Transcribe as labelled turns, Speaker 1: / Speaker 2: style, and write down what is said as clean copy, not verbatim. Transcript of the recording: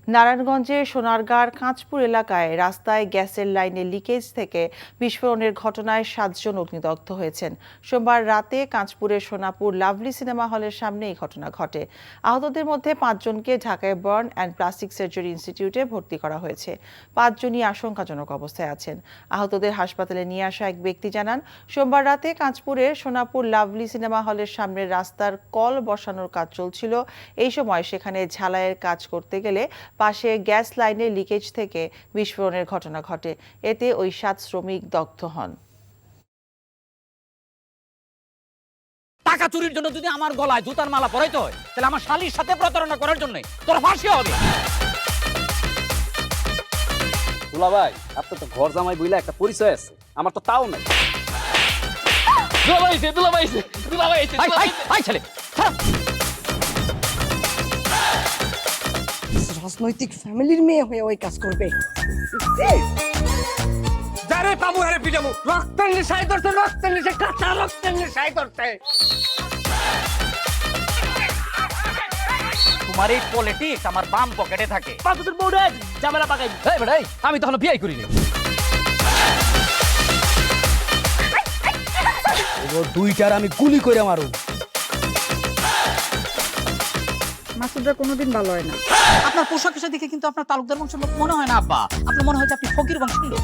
Speaker 1: নারায়ণগঞ্জের সোনারগাঁর কাঁচপুর এলাকায় রাস্তায় গ্যাসের লাইনে লিকেজ থেকে বিস্ফোরণের ঘটনায় 7 জন অগ্নিদগ্ধ হয়েছেন। সোমবার রাতে কাঁচপুরের সোনাপুর লাভলি সিনেমা হলের সামনে এই ঘটনা ঘটে। আহতদের মধ্যে 5 জনকে ঢাকায় বার্ন অ্যান্ড প্লাস্টিক সার্জারি ইনস্টিটিউটে ভর্তি করা হয়েছে। 5 জনই আশঙ্কাজনক অবস্থায় আছেন। আহতদের হাসপাতালে নিয়ে আসা এক ব্যক্তি জানান, সোমবার রাতে কাঁচপুরের সোনাপুর লাভলি সিনেমা হলের সামনের রাস্তার কল বসানোর কাজ চলছিল। এই সময় সেখানে ঝালাইয়ের কাজ করতে গেলে পাশে গ্যাস লাইনের লিকেজ থেকে বিস্ফোরণের ঘটনা ঘটে। এতে ওই 7 শ্রমিক দগ্ধ হন।
Speaker 2: টাকা চুরির জন্য যদি আমার গলায় জুতার মালা পরাইতে হয়, তাহলে আমার শালীর সাথে প্রতারণা করার জন্য তোর ফাঁসি হবে।
Speaker 3: দুলা ভাই, আপনার তো ঘর জামাই বইলা একটা পরিচয় আছে, আমার তো তাও নাই।
Speaker 2: ছেলে
Speaker 4: রাজনৈতিক ফ্যামিলির মেয়ে হয়ে ওই কাজ করবে।
Speaker 5: যারে পাবো আরে পিটাবো, রক্তের নেশায় ধরতে, রক্তের নেশায়, কাঁচা রক্তের নেশায় ধরতে।
Speaker 2: তোমার এই পলিটিক্স আমার বাম পকেটে থাকে।
Speaker 5: তোর বউরে ঝামেলা পাকাই।
Speaker 2: এই বেটাই, আমি তখন বিয়ে করিনি।
Speaker 5: দুইটার আমি গুলি করে মারু।
Speaker 4: মাসুদরা কোনোদিন ভালো হয় না।
Speaker 2: আপনার পোশাক আশাক দেখে কিন্তু আপনার তালুকদার বংশের লোক মনে হয় না আব্বা। আপনার মনে হয় যে আপনি ফকির বংশের লোক।